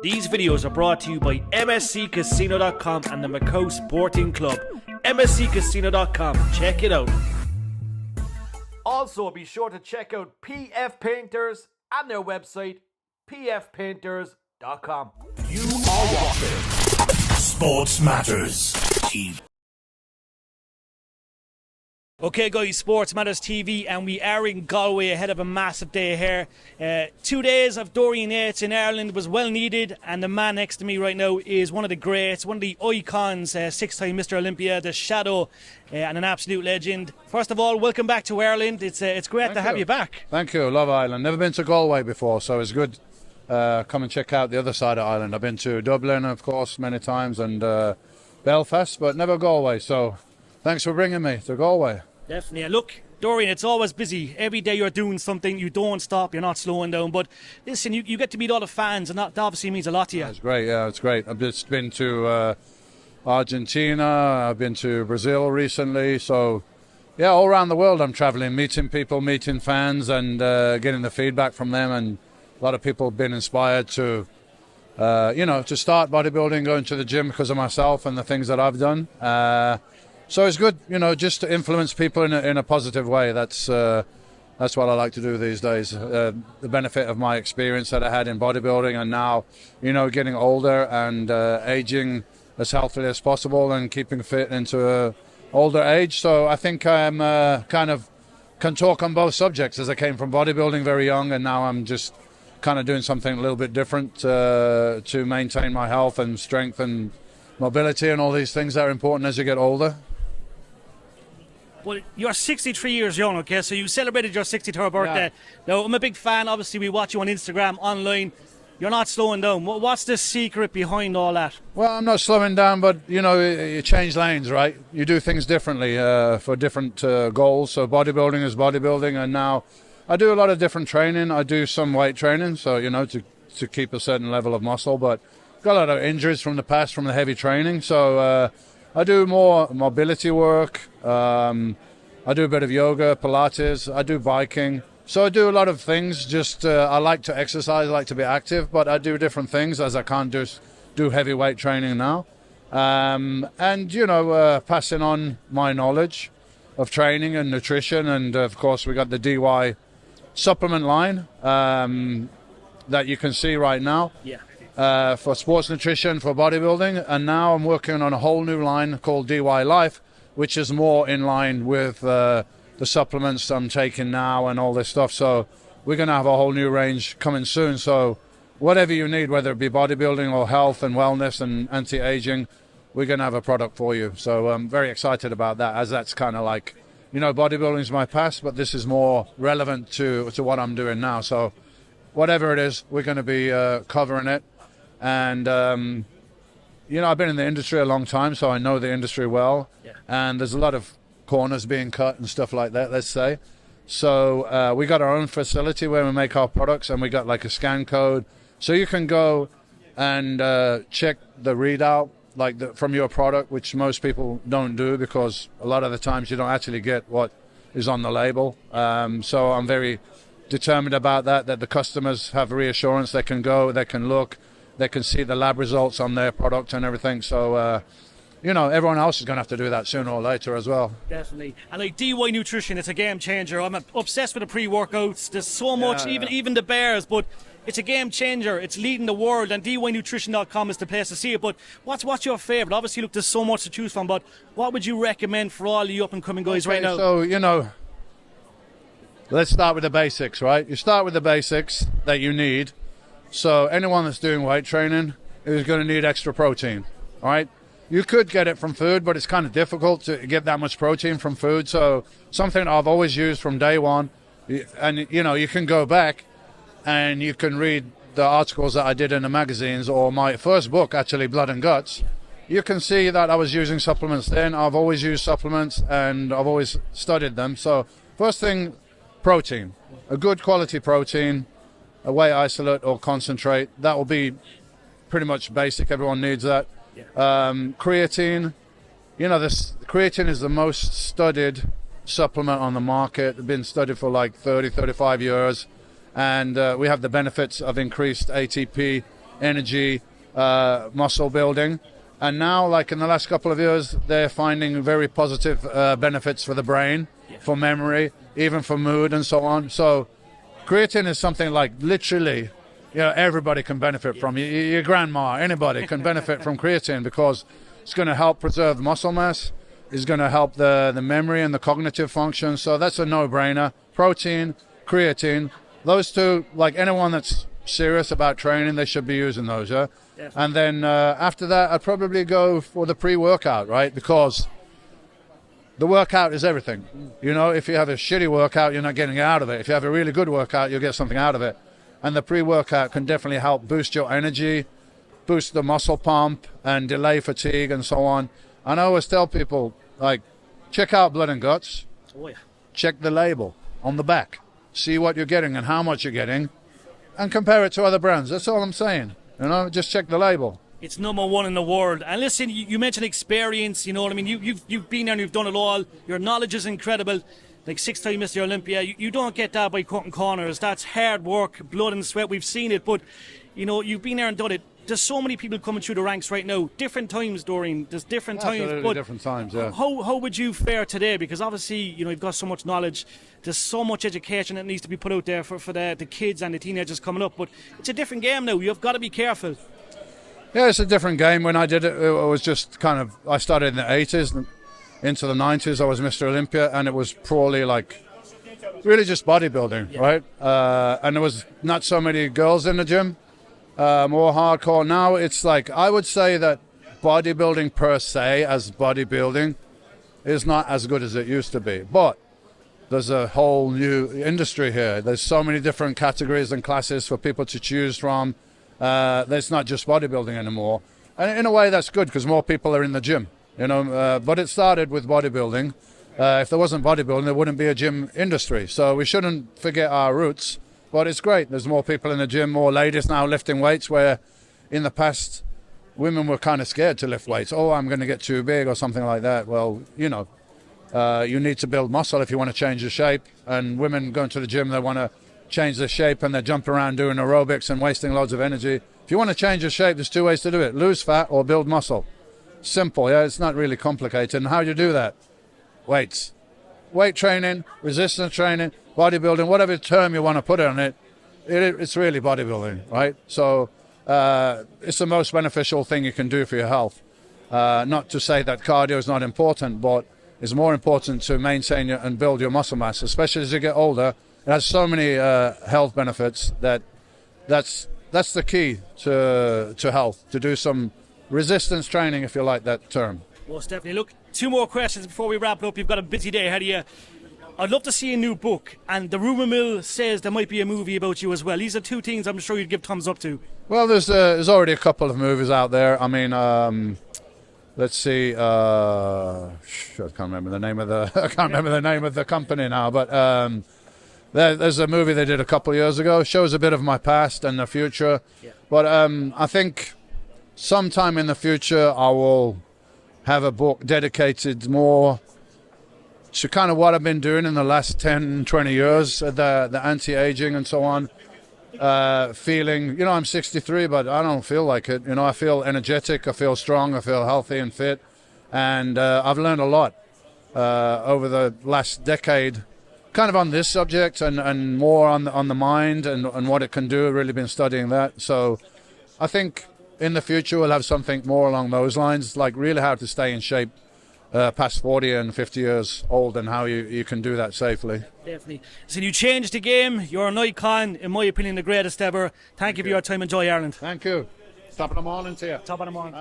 These videos are brought to you by MSCCasino.com and the Macau Sporting Club. MSCCasino.com, check it out. Also, be sure to check out PF Painters and their website, pfpainters.com. You are watching Sports Matters TV. Okay guys, Sports Matters TV, and we are in Galway ahead of a massive day here. 2 days of DORIAN Yates in Ireland was well needed, and the man next to me right now is one of the greats, one of the icons, six-time Mr. Olympia, the Shadow, and an absolute legend. First of all, welcome back to Ireland. It's great to have you back. Thank you, love Ireland. Never been to Galway before, so it's good. Come and check out the other side of Ireland. I've been to Dublin, of course, many times, and Belfast, but never Galway, so thanks for bringing me to Galway. Definitely. And look, Dorian, it's always busy. Every day you're doing something. You don't stop. You're not slowing down. But listen, you get to meet all the fans, and that obviously means a lot to you. It's great. Yeah, it's great. I've just been to Argentina. I've been to Brazil recently. So, yeah, all around the world I'm traveling, meeting people, meeting fans, and getting the feedback from them. And a lot of people have been inspired to, to start bodybuilding, going to the gym because of myself and the things that I've done. So it's good, just to influence people in a positive way. That's what I like to do these days. The benefit of my experience that I had in bodybuilding, and now, getting older and aging as healthily as possible and keeping fit into a older age. So I think I'm can talk on both subjects, as I came from bodybuilding very young, and now I'm just kind of doing something a little bit different to maintain my health and strength and mobility and all these things that are important as you get older. Well, you're 63 years young, okay? So you celebrated your 63rd birthday. Yeah. Now, I'm a big fan. Obviously, we watch you on Instagram, online. You're not slowing down. What's the secret behind all that? Well, I'm not slowing down, but, you change lanes, right? You do things differently for different goals. So bodybuilding is bodybuilding, and now I do a lot of different training. I do some weight training, so, to keep a certain level of muscle, but got a lot of injuries from the past from the heavy training. So I do more mobility work. I do a bit of yoga, Pilates. I do biking. So I do a lot of things. Just I like to exercise, I like to be active, but I do different things as I can't do heavy weight training now. Passing on my knowledge of training and nutrition, and of course we got the DY supplement line that you can see right now. Yeah. For sports nutrition, for bodybuilding, and now I'm working on a whole new line called DY Life, which is more in line with the supplements I'm taking now and all this stuff. So we're going to have a whole new range coming soon. So whatever you need, whether it be bodybuilding or health and wellness and anti-aging, we're going to have a product for you. So I'm very excited about that, as that's kind of like, bodybuilding is my past, but this is more relevant to what I'm doing now. So whatever it is, we're going to be covering it. And, I've been in the industry a long time, so I know the industry well. Yeah. And there's a lot of corners being cut and stuff like that, let's say. So we got our own facility where we make our products, and we got like a scan code. So you can go and check the readout from your product, which most people don't do because a lot of the times you don't actually get what is on the label. So I'm very determined about that the customers have reassurance. They can go, they can look, they can see the lab results on their product and everything. So, everyone else is going to have to do that sooner or later as well. Definitely. And like DY Nutrition, it's a game changer. I'm obsessed with the pre-workouts. There's so much, even the bears, but it's a game changer. It's leading the world, and DYNutrition.com is the place to see it. But what's your favourite? Obviously, look, there's so much to choose from, but what would you recommend for all you up-and-coming guys right now? So, let's start with the basics, right? You start with the basics that you need. So anyone that's doing weight training is going to need extra protein, all right? You could get it from food, but it's kind of difficult to get that much protein from food. So something I've always used from day one, and, you can go back and you can read the articles that I did in the magazines, or my first book, actually, Blood and Guts. You can see that I was using supplements then. I've always used supplements, and I've always studied them. So first thing, protein. A good quality protein, a whey isolate or concentrate. That will be pretty much basic. Everyone needs that. Yeah. Creatine. Creatine is the most studied supplement on the market. It's been studied for like 30, 35 years. and we have the benefits of increased ATP, energy, muscle building. And now, like in the last couple of years, they're finding very positive benefits for the brain, for memory, even for mood and so on. So creatine is something like literally, everybody can benefit from. Your grandma, anybody can benefit from creatine because it's going to help preserve muscle mass. It's going to help the memory and the cognitive function. So that's a no-brainer. Protein, creatine, those two, like anyone that's serious about training, they should be using those, yeah? Definitely. And then after that, I'd probably go for the pre-workout, right? Because the workout is everything. If you have a shitty workout, you're not getting out of it. If you have a really good workout, you'll get something out of it. And the pre-workout can definitely help boost your energy, boost the muscle pump, and delay fatigue and so on. And I always tell people, like, check out Blood and Guts. Oh, yeah. Check the label on the back. See what you're getting and how much you're getting. And compare it to other brands. That's all I'm saying. Just check the label. It's #1 in the world. And listen, you mentioned experience, you know what I mean? You've been there and you've done it all. Your knowledge is incredible. Like 6-time Mr. Olympia. You don't get that by cutting corners. That's hard work, blood and sweat. We've seen it. But, you've been there and done it. There's so many people coming through the ranks right now. Different times, Dorian. There's different times. Absolutely different times, yeah. How would you fare today? Because obviously, you've got so much knowledge. There's so much education that needs to be put out there for the kids and the teenagers coming up. But it's a different game now. You've got to be careful. Yeah, it's a different game. When I did it, it was just I started in the 80s. Into the 90s, I was Mr. Olympia, and it was purely really just bodybuilding, right? And there was not so many girls in the gym. More hardcore. Now it's I would say that bodybuilding per se as bodybuilding is not as good as it used to be. But there's a whole new industry here. There's so many different categories and classes for people to choose from. There's not just bodybuilding anymore. And in a way that's good because more people are in the gym, but it started with bodybuilding. If there wasn't bodybuilding, there wouldn't be a gym industry. So we shouldn't forget our roots. But it's great. There's more people in the gym, more ladies now lifting weights, where in the past, women were kind of scared to lift weights. Oh, I'm going to get too big or something like that. Well, you need to build muscle if you want to change your shape. And women going to the gym, they want to change their shape and they jump around doing aerobics and wasting loads of energy. If you want to change your shape, there's two ways to do it. Lose fat or build muscle. Simple, yeah? It's not really complicated. And how do you do that? Weights. Weight training, resistance training, bodybuilding, whatever term you want to put on it, it's really bodybuilding, right? So it's the most beneficial thing you can do for your health. Not to say that cardio is not important, but it's more important to maintain and build your muscle mass, especially as you get older. It has so many health benefits that's the key to health, to do some resistance training, if you like that term. Most definitely. Look, 2 more questions before we wrap it up. You've got a busy day ahead of you. I'd love to see a new book, and the rumour mill says there might be a movie about you as well. These are 2 things I'm sure you'd give thumbs up to. Well, there's already a couple of movies out there. I mean, let's see. I can't remember the name of the company now, but there's a movie they did a couple of years ago. Shows a bit of my past and the future. Yeah. But I think sometime in the future I will have a book dedicated more to kind of what I've been doing in the last 10, 20 years, the anti-aging and so on. Feeling, I'm 63, but I don't feel like it. I feel energetic, I feel strong, I feel healthy and fit. And I've learned a lot over the last decade, kind of on this subject and more on the mind and what it can do. I've really been studying that. So I think in the future we'll have something more along those lines, like really how to stay in shape past 40 and 50 years old and how you can do that safely. Definitely. So you changed the game. You're an icon, in my opinion, the greatest ever. Thank you for your time. Enjoy Ireland. Thank you. Top of the morning to you. Top of the morning.